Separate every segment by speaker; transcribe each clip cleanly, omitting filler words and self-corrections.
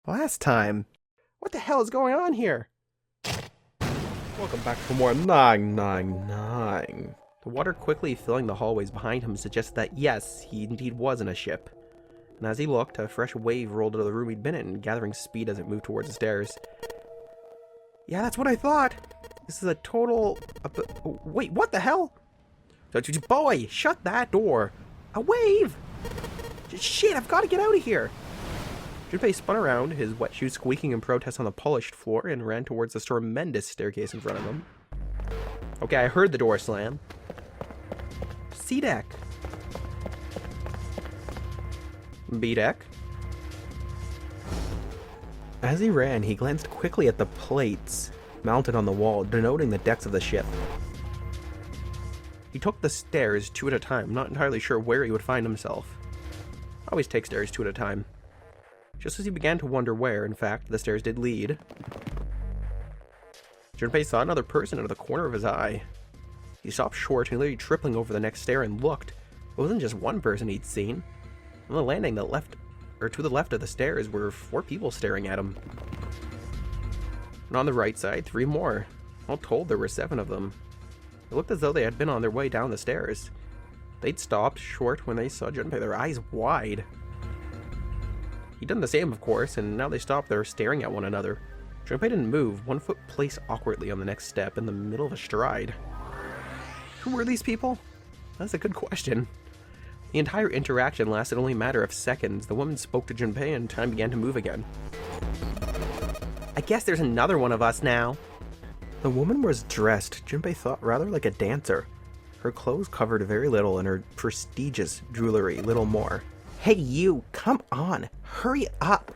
Speaker 1: Last time. What the hell is going on here? Welcome back for more 999. The water quickly filling the hallways behind him suggests that yes, he indeed was in a ship. And as he looked, a fresh wave rolled into the room he'd been in, gathering speed as it moved towards the stairs. Yeah, that's what I thought. This is a total... Wait, what the hell? Boy, shut that door. A wave! Shit, I've got to get out of here. Junpei spun around, his wet shoes squeaking in protest on the polished floor, and ran towards the tremendous staircase in front of him. Okay, I heard the door slam. C-deck. B-deck. As he ran, he glanced quickly at the plates mounted on the wall, denoting the decks of the ship. He took the stairs two at a time, not entirely sure where he would find himself. Always take stairs two at a time. Just as he began to wonder where, in fact, the stairs did lead, Junpei saw another person out of the corner of his eye. He stopped short, nearly tripping over the next stair, and looked. It wasn't just one person he'd seen. On the landing to the left of the stairs were 4 people staring at him. And on the right side, 3 more. All told, there were 7 of them. It looked as though they had been on their way down the stairs. They'd stopped short when they saw Junpei, their eyes wide. He'd done the same, of course, and now they stopped there staring at one another. Junpei didn't move, one foot placed awkwardly on the next step in the middle of a stride. Who were these people? That's a good question. The entire interaction lasted only a matter of seconds. The woman spoke to Junpei and time began to move again. I guess there's another one of us now. The woman was dressed, Junpei thought, rather like a dancer. Her clothes covered very little and her prestigious jewelry little more. Hey you, come on, hurry up!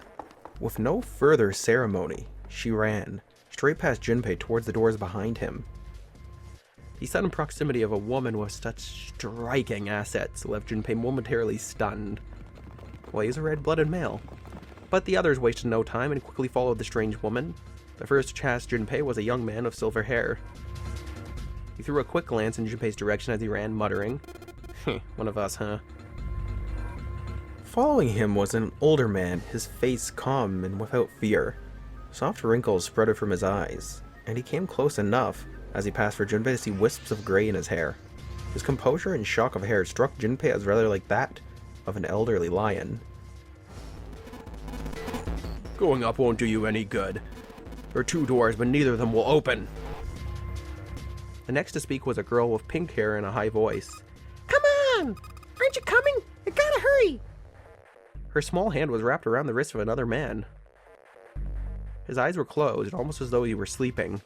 Speaker 1: With no further ceremony, she ran, straight past Junpei towards the doors behind him. The sudden proximity of a woman with such striking assets left Junpei momentarily stunned. Well, he's a red-blooded male. But the others wasted no time and quickly followed the strange woman. The first past Junpei was a young man of silver hair. He threw a quick glance in Junpei's direction as he ran, muttering, one of us, huh? Following him was an older man, his face calm and without fear. Soft wrinkles spread from his eyes, and he came close enough as he passed for Junpei to see wisps of gray in his hair. His composure and shock of hair struck Junpei as rather like that of an elderly lion. Going up won't do you any good. There are 2 doors, but neither of them will open. The next to speak was a girl with pink hair and a high voice. Come on! Aren't you coming? You gotta hurry! Her small hand was wrapped around the wrist of another man. His eyes were closed, almost as though he were sleeping.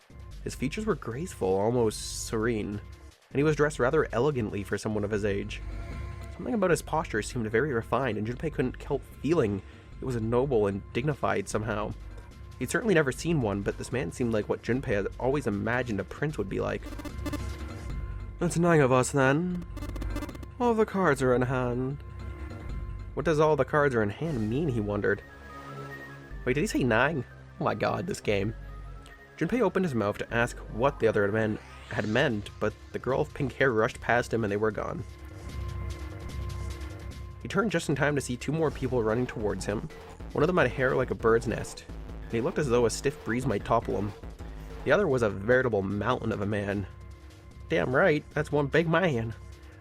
Speaker 1: His features were graceful, almost serene, and he was dressed rather elegantly for someone of his age. Something about his posture seemed very refined, and Junpei couldn't help feeling it was noble and dignified somehow. He'd certainly never seen one, but this man seemed like what Junpei had always imagined a prince would be like. That's 9 of us, then. All the cards are in hand. What does all the cards are in hand mean, he wondered. Wait, did he say 9? Oh my god, this game. Junpei opened his mouth to ask what the other men had meant, but the girl with pink hair rushed past him and they were gone. He turned just in time to see 2 more people running towards him. One of them had hair like a bird's nest, and he looked as though a stiff breeze might topple him. The other was a veritable mountain of a man. Damn right, that's one big man.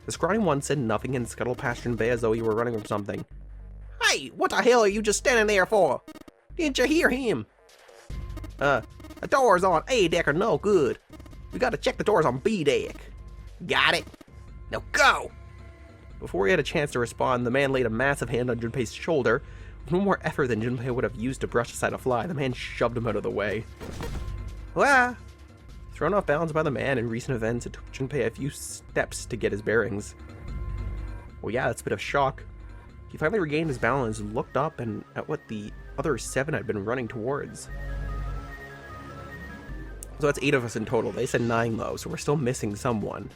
Speaker 1: The scrawny one said nothing and scuttled past Junpei as though he were running from something. Hey, what the hell are you just standing there for? Didn't you hear him? The doors on A deck are no good. We gotta check the doors on B deck. Got it? Now go! Before he had a chance to respond, the man laid a massive hand on Junpei's shoulder. With no more effort than Junpei would have used to brush aside a fly, the man shoved him out of the way. Wah! Thrown off balance by the man in recent events, it took Junpei a few steps to get his bearings. Well, yeah, that's a bit of shock. He finally regained his balance and looked up and at what the other 7 had been running towards. So that's 8 of us in total. They said 9 though, so we're still missing someone.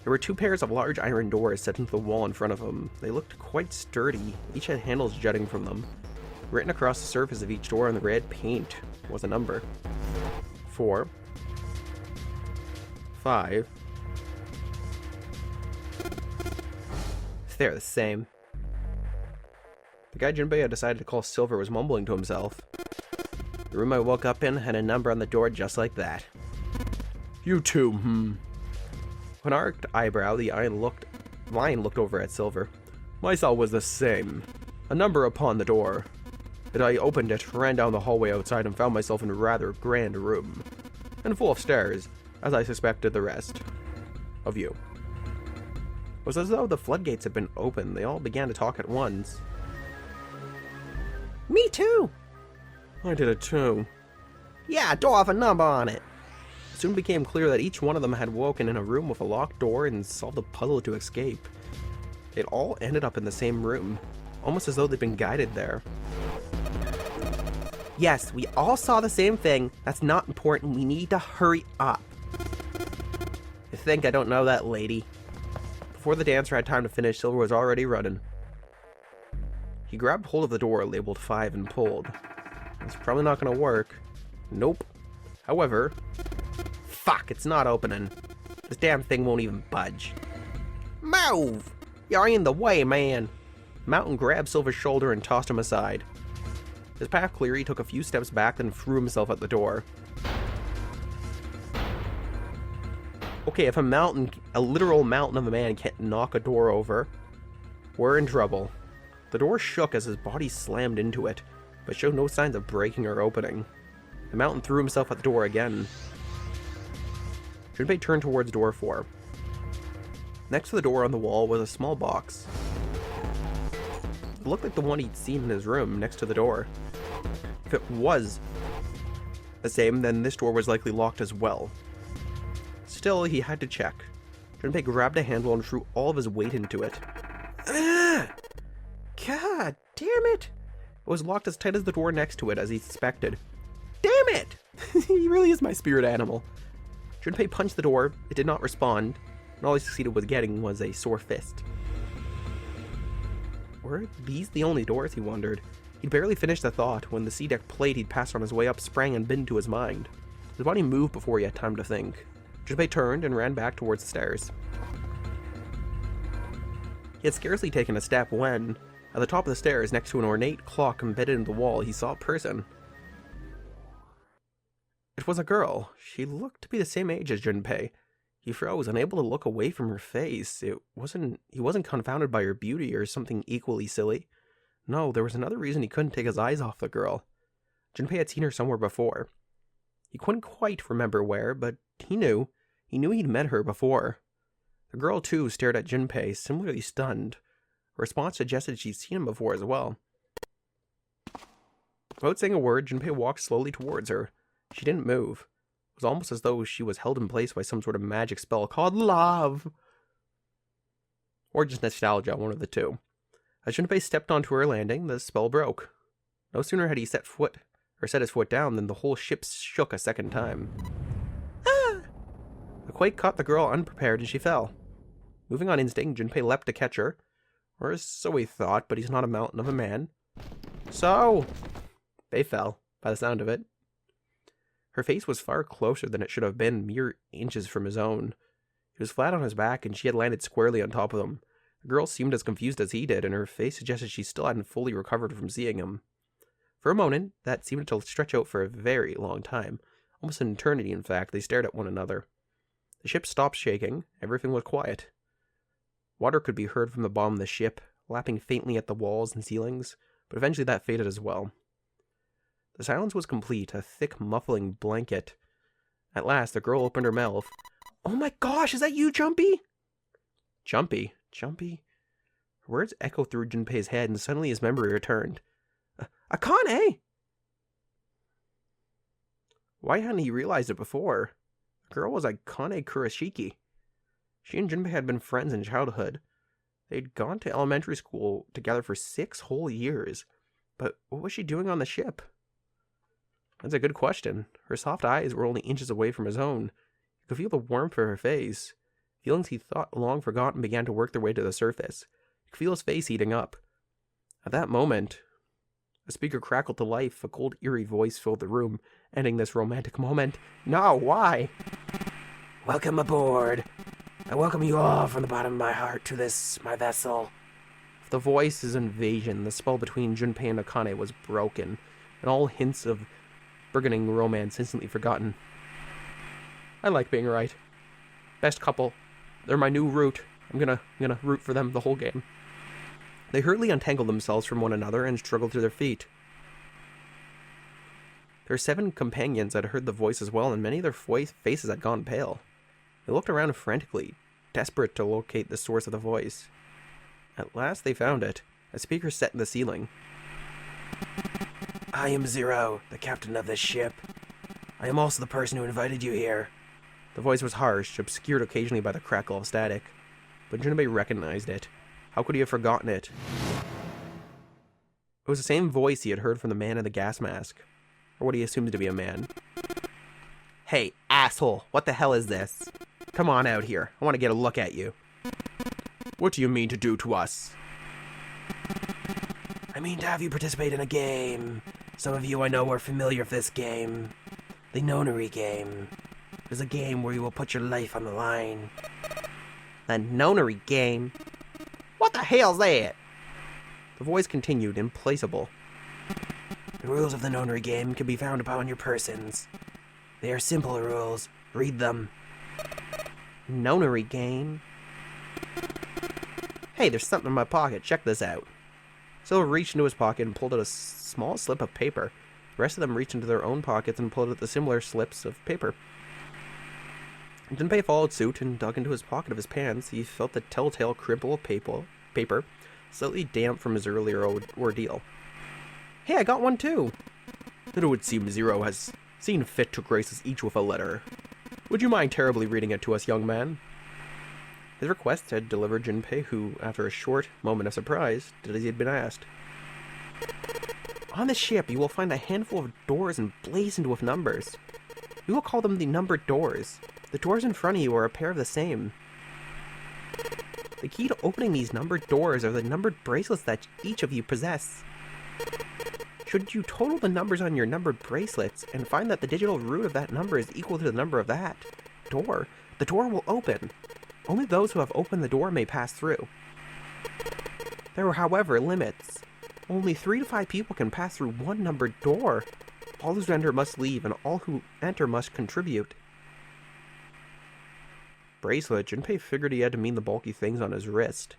Speaker 1: There were 2 pairs of large iron doors set into the wall in front of them. They looked quite sturdy. Each had handles jutting from them. Written across the surface of each door in the red paint was a number. 4. 5. They're the same. The guy Junpei had decided to call Silver was mumbling to himself. The room I woke up in had a number on the door just like that. You too, With an arched eyebrow, the lion looked over at Silver. My cell was the same. A number upon the door. And I opened it, ran down the hallway outside, and found myself in a rather grand room. And full of stairs, as I suspected the rest of you. It was as though the floodgates had been opened. They all began to talk at once. Me too! I did it too. Yeah, door with a number on it! It soon became clear that each one of them had woken in a room with a locked door and solved a puzzle to escape. It all ended up in the same room, almost as though they'd been guided there. Yes, we all saw the same thing. That's not important. We need to hurry up. You think I don't know that, lady? Before the dancer had time to finish, Silver was already running. He grabbed hold of the door labeled 5 and pulled. It's probably not going to work. Nope. However, fuck, it's not opening. This damn thing won't even budge. Move! You're in the way, man. Mountain grabbed Silver's shoulder and tossed him aside. His path clear, he took a few steps back, then threw himself at the door. Okay, if a literal mountain of a man can't knock a door over, we're in trouble. The door shook as his body slammed into it, but showed no signs of breaking or opening. The mountain threw himself at the door again. Junpei turned towards door 4. Next to the door on the wall was a small box. It looked like the one he'd seen in his room next to the door. If it was the same, then this door was likely locked as well. Still, he had to check. Junpei grabbed a handle and threw all of his weight into it. God damn it! It was locked as tight as the door next to it, as he suspected. Damn it! He really is my spirit animal. Junpei punched the door, it did not respond, and all he succeeded with getting was a sore fist. Were these the only doors, he wondered? He'd barely finished the thought when the C-deck plate he'd passed on his way up sprang and bit into his mind. His body moved before he had time to think. Junpei turned and ran back towards the stairs. He had scarcely taken a step when, at the top of the stairs, next to an ornate clock embedded in the wall, he saw a person. It was a girl. She looked to be the same age as Junpei. He froze, unable to look away from her face. He wasn't confounded by her beauty or something equally silly. No, there was another reason he couldn't take his eyes off the girl. Junpei had seen her somewhere before. He couldn't quite remember where, but he knew. He knew he'd met her before. The girl, too, stared at Junpei, similarly stunned. Her response suggested she'd seen him before as well. Without saying a word, Junpei walked slowly towards her. She didn't move. It was almost as though she was held in place by some sort of magic spell called love. Or just nostalgia, one of the two. As Junpei stepped onto her landing, the spell broke. No sooner had he set his foot down than the whole ship shook a second time. Ah! The quake caught the girl unprepared and she fell. Moving on instinct, Junpei leapt to catch her. Or so he thought, but he's not a mountain of a man. So, they fell, by the sound of it. Her face was far closer than it should have been, mere inches from his own. He was flat on his back, and she had landed squarely on top of him. The girl seemed as confused as he did, and her face suggested she still hadn't fully recovered from seeing him. For a moment, that seemed to stretch out for a very long time. Almost an eternity, in fact. They stared at one another. The ship stopped shaking. Everything was quiet. Water could be heard from the bottom of the ship, lapping faintly at the walls and ceilings, but eventually that faded as well. The silence was complete, a thick, muffling blanket. At last, the girl opened her mouth. Oh my gosh, is that you, Jumpy? Jumpy? Jumpy? Her words echoed through Junpei's head, and suddenly his memory returned. Akane! Why hadn't he realized it before? The girl was Akane Kurashiki. She and Junpei had been friends in childhood. They'd gone to elementary school together for 6 whole years. But what was she doing on the ship? That's a good question. Her soft eyes were only inches away from his own. He could feel the warmth of her face. Feelings he thought long forgotten began to work their way to the surface. He could feel his face heating up. At that moment, a speaker crackled to life. A cold, eerie voice filled the room, ending this romantic moment. No, why? Welcome aboard. I welcome you all from the bottom of my heart to this, my vessel. The voice's invasion, the spell between Junpei and Akane was broken, and all hints of burgeoning romance instantly forgotten. I like being right. Best couple. They're my new root. I'm gonna root for them the whole game. They hurriedly untangled themselves from one another and struggled to their feet. Their 7 companions had heard the voice as well, and many of their faces had gone pale. They looked around frantically, desperate to locate the source of the voice. At last they found it, a speaker set in the ceiling.
Speaker 2: I am Zero, the captain of this ship. I am also the person who invited you here.
Speaker 1: The voice was harsh, obscured occasionally by the crackle of static, but Junpei recognized it. How could he have forgotten it? It was the same voice he had heard from the man in the gas mask, or what he assumed to be a man. Hey, asshole, what the hell is this? Come on out here, I want to get a look at you. What do you mean to do to us?
Speaker 2: I mean to have you participate in a game. Some of you I know are familiar with this game. The Nonary game. It is a game where you will put your life on the line.
Speaker 1: The Nonary game? What the hell's that? The voice continued, implacable.
Speaker 2: The rules of the Nonary game can be found upon your persons. They are simple rules. Read them.
Speaker 1: Nonary game? Hey, there's something in my pocket. Check this out. Silver reached into his pocket and pulled out a small slip of paper. The rest of them reached into their own pockets and pulled out the similar slips of paper. Junpei followed suit and dug into his pocket of his pants. He felt the telltale crumple of paper, slightly damp from his earlier ordeal. Hey, I got one too! It would seem Zero has seen fit to grace us each with a letter. Would you mind terribly reading it to us, young man? His request had delivered Junpei, who, after a short moment of surprise, did as he had been asked. On the ship, you will find a handful of doors emblazoned with numbers. We will call them the numbered doors. The doors in front of you are a pair of the same. The key to opening these numbered doors are the numbered bracelets that each of you possess. Should you total the numbers on your numbered bracelets and find that the digital root of that number is equal to the number of that door, the door will open. Only those who have opened the door may pass through. There are, however, limits. Only 3 to 5 people can pass through one numbered door. All who enter must leave, and all who enter must contribute. Bracelet, Junpei figured he had to mean the bulky things on his wrist.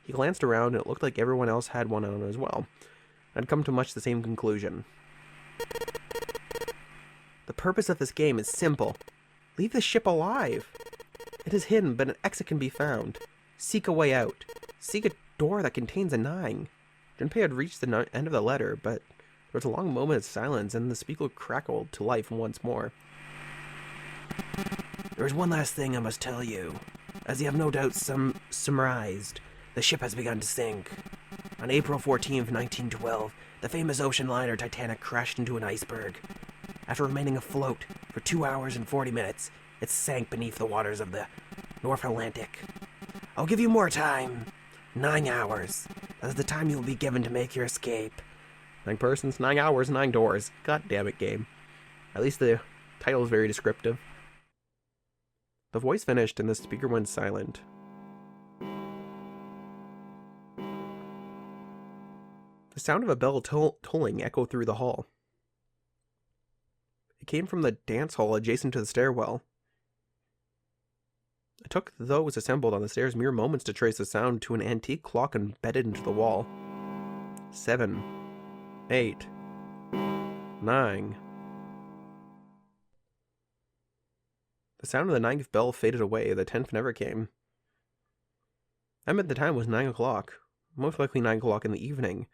Speaker 1: He glanced around, and it looked like everyone else had one on as well, and had come to much the same conclusion. The purpose of this game is simple. Leave the ship alive. It is hidden, but an exit can be found. Seek a way out. Seek a door that contains a 9. Junpei had reached the end of the letter, but there was a long moment of silence, and the speaker crackled to life once more.
Speaker 2: There is one last thing I must tell you. As you have no doubt summarized, the ship has begun to sink. On April 14th, 1912, the famous ocean liner Titanic crashed into an iceberg. After remaining afloat for 2 hours and 40 minutes, it sank beneath the waters of the North Atlantic. I'll give you more time. 9 hours. That is the time you will be given to make your escape.
Speaker 1: 9 persons, 9 hours, 9 doors. God damn it, game. At least the title is very descriptive. The voice finished and the speaker went silent. The sound of a bell tolling echoed through the hall. It came from the dance hall adjacent to the stairwell. It took those assembled on the stairs mere moments to trace the sound to an antique clock embedded into the wall. 7, 8, 9. The sound of the 9th bell faded away. The 10th never came. That meant the time was 9 o'clock, most likely 9 o'clock in the evening.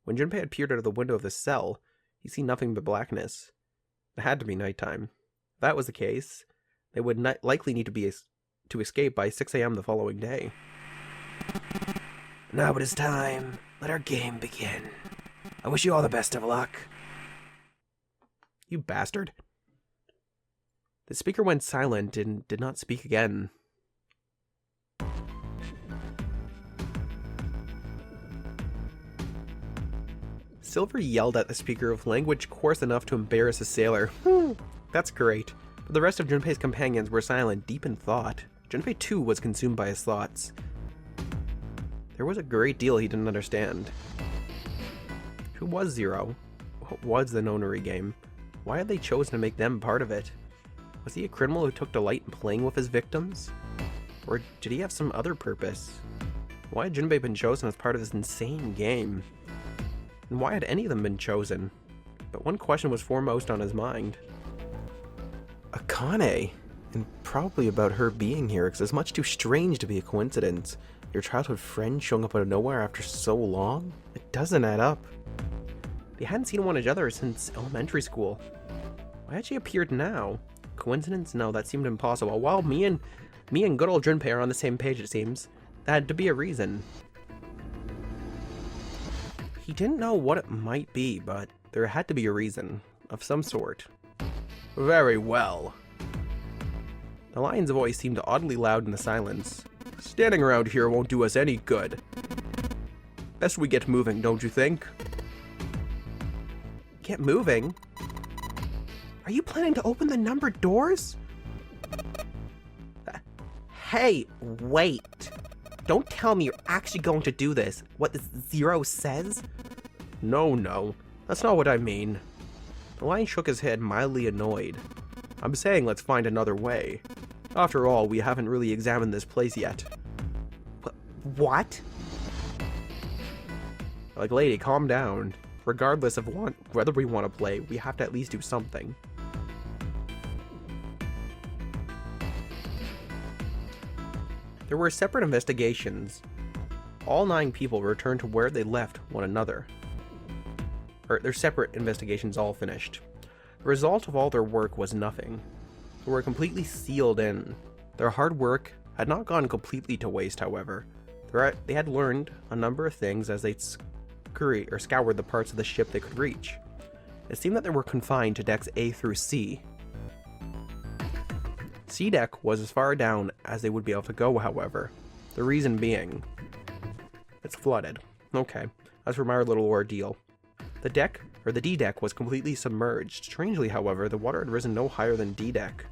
Speaker 1: When Junpei had peered out of the window of the cell, he saw nothing but blackness. It had to be nighttime. If that was the case, they would likely need to escape by 6 a.m. the following day.
Speaker 2: Now it is time. Let our game begin. I wish you all the best of luck.
Speaker 1: You bastard. The speaker went silent and did not speak again. Silver yelled at the speaker with language coarse enough to embarrass a sailor. That's great. But the rest of Junpei's companions were silent, deep in thought. Junpei too was consumed by his thoughts. There was a great deal he didn't understand. Who was Zero? What was the Nonary game? Why had they chosen to make them part of it? Was he a criminal who took delight in playing with his victims? Or did he have some other purpose? Why had Junpei been chosen as part of this insane game? And why had any of them been chosen? But one question was foremost on his mind. Akane! And probably about her being here, because it's much too strange to be a coincidence. Your childhood friend showing up out of nowhere after so long? It doesn't add up. They hadn't seen one another since elementary school. Why had she appeared now? Coincidence? No, that seemed impossible. Well, me and good old Junpei are on the same page, it seems. That had to be a reason. He didn't know what it might be, but there had to be a reason, of some sort. Very well. The lion's voice seemed oddly loud in the silence. Standing around here won't do us any good. Best we get moving, don't you think? Get moving? Are you planning to open the numbered doors? Hey, wait. Don't tell me you're actually going to do this. What this 0 says? No. That's not what I mean. The lion shook his head, mildly annoyed. I'm saying let's find another way. After all, we haven't really examined this place yet. What? Like, lady, calm down. Regardless of whether we want to play, we have to at least do something. There were separate investigations. All 9 people returned to where they left one another. Their separate investigations all finished. The result of all their work was nothing. They were completely sealed in. Their hard work had not gone completely to waste, however. They had learned a number of things as they scoured the parts of the ship they could reach. It seemed that they were confined to decks A through C. C deck was as far down as they would be able to go, however. The reason being, it's flooded. Okay, as for my little ordeal. The D deck was completely submerged. Strangely, however, the water had risen no higher than D deck.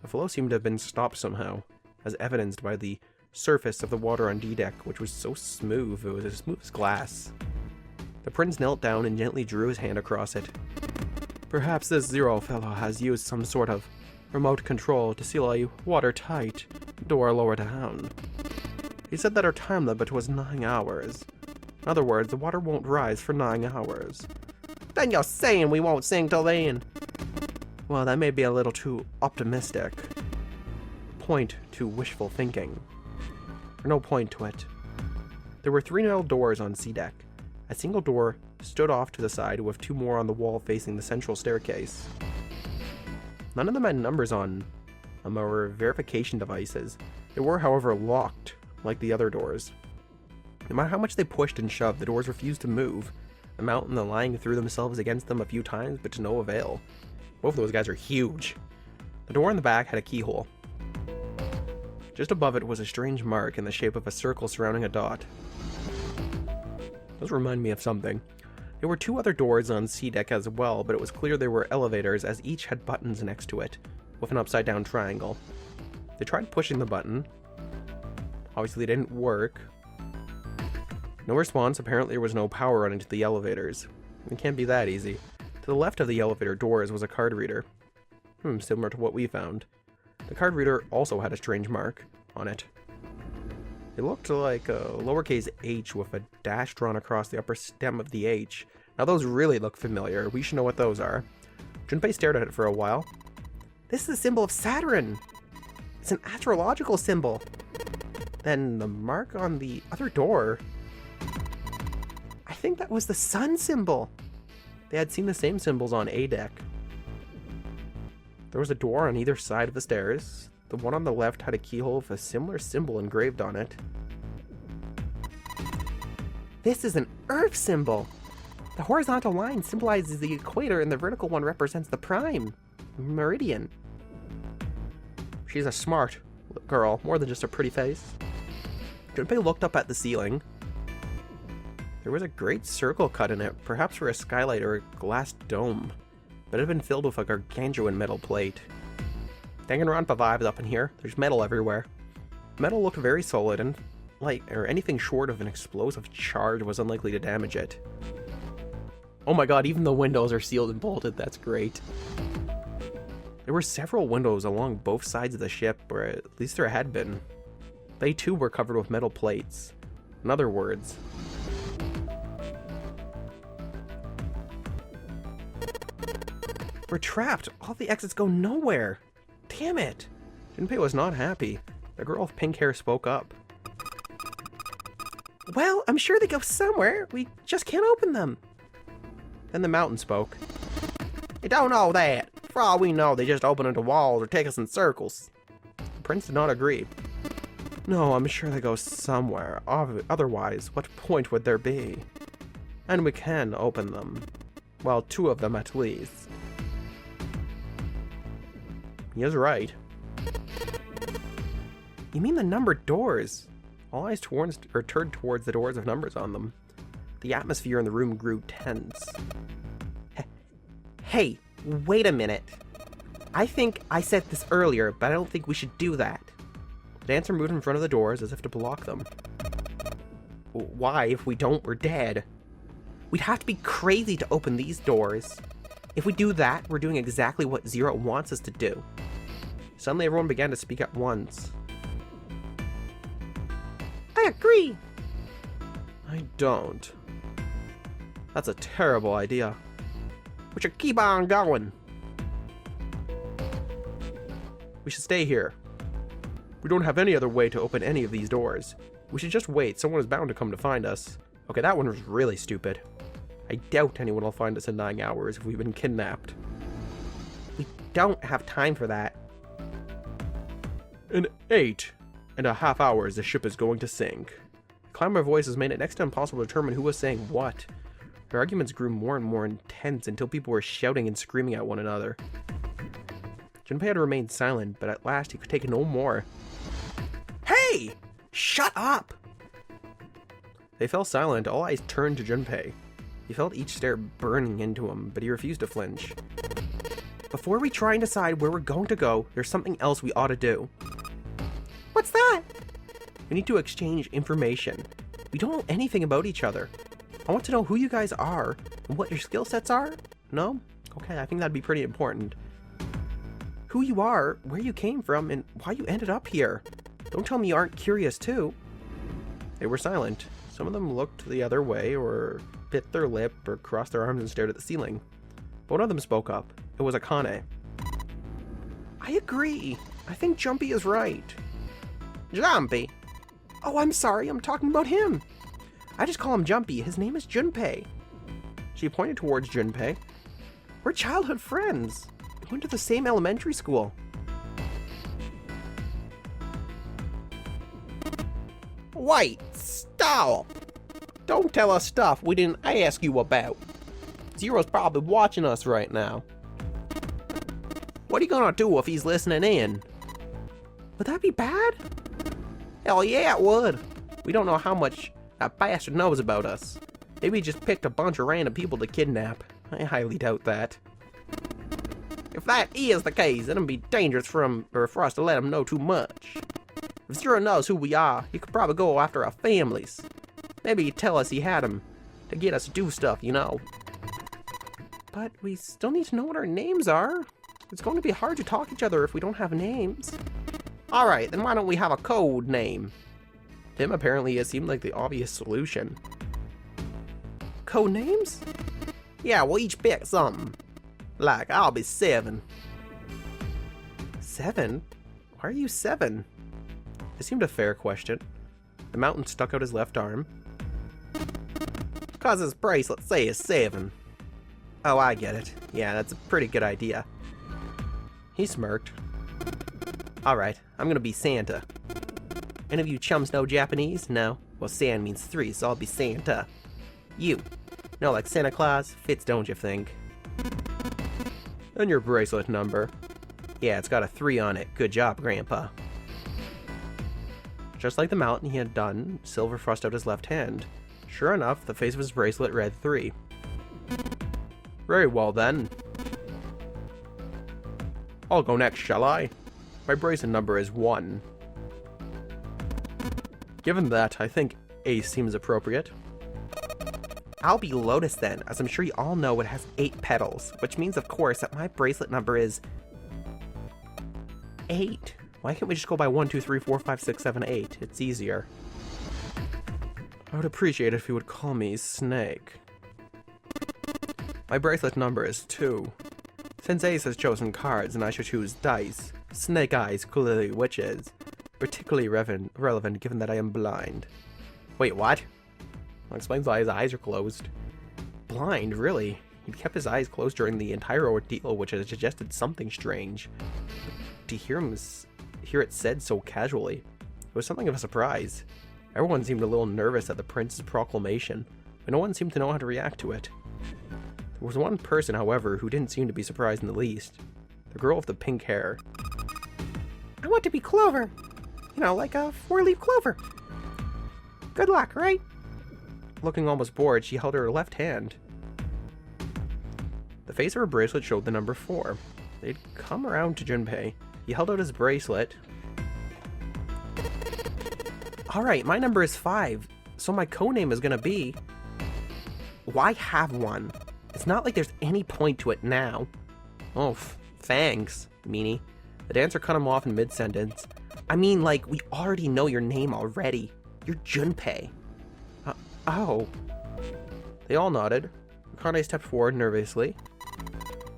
Speaker 1: The flow seemed to have been stopped somehow, as evidenced by the surface of the water on D deck, which was so smooth, it was as smooth as glass. The prince knelt down and gently drew his hand across it. Perhaps this 0 fellow has used some sort of remote control to seal a watertight door lower down. He said that our time limit was 9 hours. In other words, the water won't rise for 9 hours. Then you're saying we won't sink till then? Well, that may be a little too optimistic. Point to wishful thinking. Or no point to it. There were 3 metal doors on C deck. A single door stood off to the side with 2 more on the wall facing the central staircase. None of them had numbers on them or verification devices. They were, however, locked, like the other doors. No matter how much they pushed and shoved, the doors refused to move. The mountain and the lion threw themselves against them a few times, but to no avail. Both of those guys are huge. The door in the back had a keyhole. Just above it was a strange mark in the shape of a circle surrounding a dot. Those remind me of something. There were 2 other doors on C deck as well, but it was clear they were elevators as each had buttons next to it, with an upside down triangle. They tried pushing the button. Obviously it didn't work. No response. Apparently there was no power running to the elevators. It can't be that easy. To the left of the elevator doors was a card reader. Similar to what we found. The card reader also had a strange mark on it. It looked like a lowercase h with a dash drawn across the upper stem of the H. Now those really look familiar. We should know what those are. Junpei stared at it for a while. This is the symbol of Saturn! It's an astrological symbol! Then the mark on the other door... I think that was the sun symbol! They had seen the same symbols on A deck. There was a door on either side of the stairs. The one on the left had a keyhole with a similar symbol engraved on it. This is an Earth symbol! The horizontal line symbolizes the equator and the vertical one represents the prime meridian. She's a smart girl, more than just a pretty face. Junpei looked up at the ceiling. There was a great circle cut in it, perhaps for a skylight or a glass dome, but it had been filled with a gargantuan metal plate. Danganronpa vibes up in here. There's metal everywhere. Metal looked very solid and anything short of an explosive charge was unlikely to damage it. Oh my god, even the windows are sealed and bolted. That's great. There were several windows along both sides of the ship, or at least there had been. They too were covered with metal plates. In other words, we're trapped. All the exits go nowhere. Damn it. Junpei was not happy. The girl with pink hair spoke up.
Speaker 2: Well, I'm sure they go somewhere. We just can't open them.
Speaker 1: Then the mountain spoke.
Speaker 2: You don't know that. For all we know, they just open into walls or take us in circles.
Speaker 1: The prince did not agree. No, I'm sure they go somewhere. Otherwise, what point would there be? And we can open them. Well, 2 of them at least. He is right. You mean the numbered doors? All eyes turned towards the doors of numbers on them. The atmosphere in the room grew tense.
Speaker 2: Hey, wait a minute. I think I said this earlier, but I don't think we should do that.
Speaker 1: The dancer moved in front of the doors as if to block them.
Speaker 2: Why? If we don't, we're dead. We'd have to be crazy to open these doors. If we do that, we're doing exactly what Zero wants us to do.
Speaker 1: Suddenly everyone began to speak at once.
Speaker 2: I agree.
Speaker 1: I don't. That's a terrible idea.
Speaker 2: We should keep on going.
Speaker 1: We should stay here. We don't have any other way to open any of these doors. We should just wait. Someone is bound to come to find us. Okay, that one was really stupid. I doubt anyone will find us in 9 hours if we've been kidnapped.
Speaker 2: We don't have time for that.
Speaker 1: In 8.5 hours, the ship is going to sink. The clamor of voices made it next to impossible to determine who was saying what. Their arguments grew more and more intense until people were shouting and screaming at one another. Junpei had remained silent, but at last he could take no more.
Speaker 2: Hey! Shut up!
Speaker 1: They fell silent. All eyes turned to Junpei. He felt each stare burning into him, but he refused to flinch.
Speaker 2: Before we try and decide where we're going to go, there's something else we ought to do. What's that?
Speaker 1: We need to exchange information. We don't know anything about each other. I want to know who you guys are and what your skill sets are. No? Okay, I think that'd be pretty important. Who you are, where you came from, and why you ended up here. Don't tell me you aren't curious too. They were silent. Some of them looked the other way, or bit their lip, or crossed their arms and stared at the ceiling. But one of them spoke up. It was Akane.
Speaker 2: I agree.
Speaker 1: I think Jumpy is right.
Speaker 2: Jumpy?
Speaker 1: Oh, I'm sorry, I'm talking about him. I just call him Jumpy. His name is Junpei. She pointed towards Junpei. We're childhood friends. We went to the same elementary school.
Speaker 2: Wait, stop! Don't tell us stuff we didn't ask you about. Zero's probably watching us right now. What are you gonna do if he's listening in?
Speaker 1: Would that be bad?
Speaker 2: Hell yeah, it would. We don't know how much that bastard knows about us. Maybe he just picked a bunch of random people to kidnap.
Speaker 1: I highly doubt that.
Speaker 2: If that is the case, it'd be dangerous for us to let him know too much. If Zero knows who we are, he could probably go after our families. Maybe he'd tell us he had them to get us to do stuff, you know.
Speaker 1: But we still need to know what our names are. It's going to be hard to talk to each other if we don't have names.
Speaker 2: Alright, then why don't we have a code name?
Speaker 1: Him apparently it seemed like the obvious solution.
Speaker 2: Code names? Yeah, we'll each pick something. Like, I'll be 7.
Speaker 1: 7? Why are you 7? It seemed a fair question. The mountain stuck out his left arm.
Speaker 2: 'Cause his bracelet says 7.
Speaker 1: Oh, I get it. Yeah, that's a pretty good idea. He smirked. Alright, I'm gonna be Santa. Any of you chums know Japanese? No? Well, San means 3, so I'll be Santa. You. No, like Santa Claus? Fits, don't you think? And your bracelet number. Yeah, it's got a 3 on it. Good job, Grandpa. Just like the mountain he had done, Silver thrust out his left hand. Sure enough, the face of his bracelet read 3. Very well then. I'll go next, shall I? My bracelet number is 1. Given that, I think Ace seems appropriate. I'll be Lotus then, as I'm sure you all know it has 8 petals, which means, of course, that my bracelet number is 8. Why can't we just go by 1, 2, 3, 4, 5, 6, 7, 8? It's easier. I would appreciate it if you would call me Snake. My bracelet number is 2. Since Ace has chosen cards and I should choose dice, Snake Eyes clearly witches. Particularly relevant given that I am blind. Wait, what? That explains why his eyes are closed. Blind, really? He'd kept his eyes closed during the entire ordeal, which has suggested something strange. But to hear it said so casually, it was something of a surprise. Everyone seemed a little nervous at the prince's proclamation, but no one seemed to know how to react to it. There was one person, however, who didn't seem to be surprised in the least. The girl with the pink hair. I want to be Clover. You know, like a 4-leaf clover. Good luck, right? Looking almost bored, she held her left hand. The face of her bracelet showed the number 4. They'd come around to Junpei. He held out his bracelet. Alright, my number is 5, so my codename is gonna be... Why have one? It's not like there's any point to it now. Oh, thanks, meanie. The dancer cut him off in mid-sentence. I mean, like, we already know your name already. You're Junpei. Oh. They all nodded. Akane stepped forward nervously.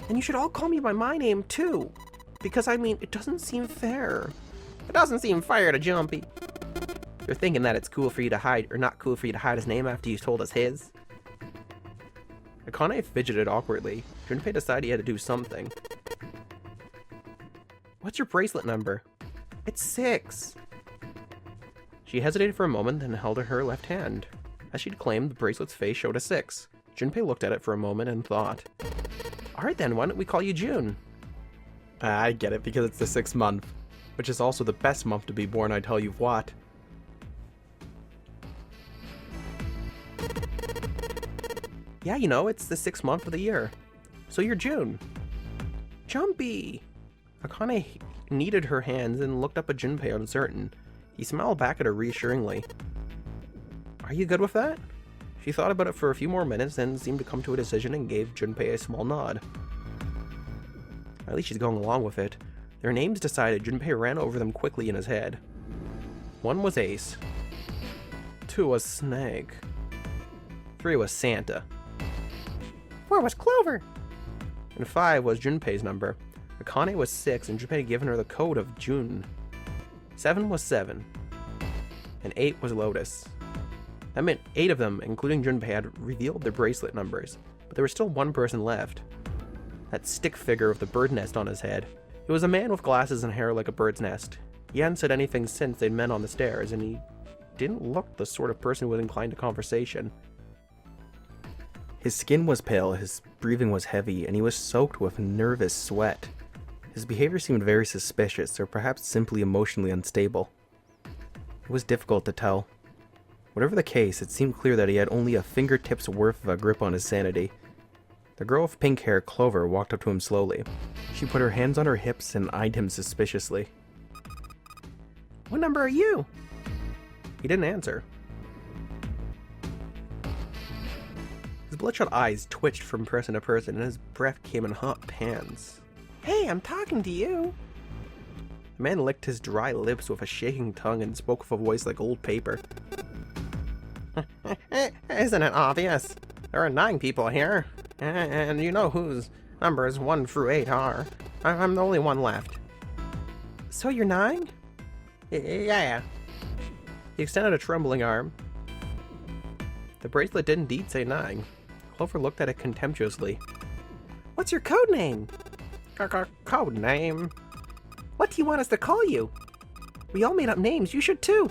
Speaker 1: And you should all call me by my name, too. Because, I mean, it doesn't seem fair. It doesn't seem fair to Jumpy. You're thinking that it's cool for you to hide, or not cool for you to hide his name after you told us his? Akane fidgeted awkwardly. Junpei decided he had to do something. What's your bracelet number? It's 6. She hesitated for a moment, then held her left hand. As she'd claimed, the bracelet's face showed a 6. Junpei looked at it for a moment and thought. Alright then, why don't we call you June? I get it, because it's the 6th month. Which is also the best month to be born, I tell you what. Yeah, you know, it's the 6th month of the year. So you're June. Jumpy! Akane kneaded her hands and looked up at Junpei uncertain. He smiled back at her reassuringly. Are you good with that? She thought about it for a few more minutes, then seemed to come to a decision and gave Junpei a small nod. At least she's going along with it. Their names decided, Junpei ran over them quickly in his head. 1 was Ace. 2 was Snake. 3 was Santa. 4 was Clover. And 5 was Junpei's number. Akane was 6, and Junpei had given her the code of June. 7 was 7. And 8 was Lotus. That meant 8 of them, including Junpei, had revealed their bracelet numbers, but there was still one person left. That stick figure with the bird nest on his head. It was a man with glasses and hair like a bird's nest. He hadn't said anything since they'd met on the stairs, and he didn't look the sort of person who was inclined to conversation. His skin was pale, his breathing was heavy, and he was soaked with nervous sweat. His behavior seemed very suspicious, or perhaps simply emotionally unstable. It was difficult to tell. Whatever the case, it seemed clear that he had only a fingertip's worth of a grip on his sanity. The girl with pink hair, Clover, walked up to him slowly. She put her hands on her hips and eyed him suspiciously. What number are you? He didn't answer. His bloodshot eyes twitched from person to person, and his breath came in hot pans. Hey, I'm talking to you! The man licked his dry lips with a shaking tongue and spoke with a voice like old paper. Isn't it obvious? There are 9 people here, and you know whose numbers 1 through 8 are. I'm the only one left. So you're 9? Yeah. He extended a trembling arm. The bracelet did indeed say 9. Clover looked at it contemptuously. What's your code name? Code name? What do you want us to call you? We all made up names, you should too.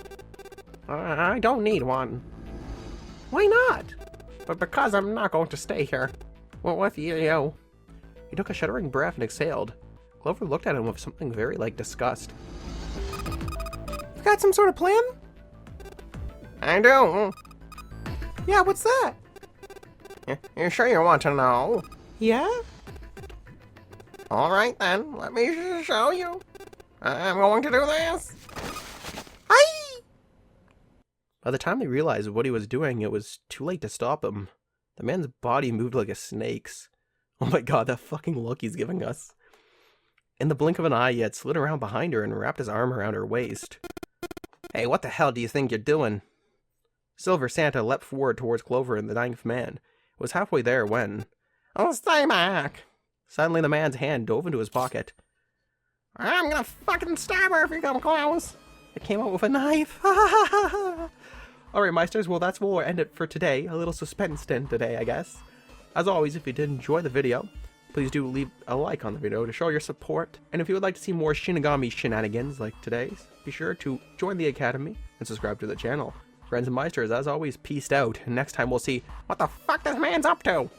Speaker 1: I don't need one. Why not? But because I'm not going to stay here. Well, with you. He took a shuddering breath and exhaled. Clover looked at him with something very like disgust. You got some sort of plan? I do. Yeah, what's that? You sure you want to know? Yeah? Alright then, let me show you. I'm going to do this. Aye! By the time they realized what he was doing, it was too late to stop him. The man's body moved like a snake's. Oh my god, that fucking look he's giving us. In the blink of an eye, he had slid around behind her and wrapped his arm around her waist. Hey, what the hell do you think you're doing? Silver Santa leapt forward towards Clover and the ninth man. It was halfway there when...
Speaker 2: Oh, stay back!
Speaker 1: Suddenly the man's hand dove into his pocket.
Speaker 2: I'm gonna fucking stab her if you come close!
Speaker 1: It came out with a knife. Alright, Meisters, well that's where we'll end it for today. A little suspense stint today, I guess. As always, if you did enjoy the video, please do leave a like on the video to show your support. And if you would like to see more Shinigami shenanigans like today's, be sure to join the Academy and subscribe to the channel. Friends and Meisters, as always, peaced out. And next time we'll see what the fuck this man's up to!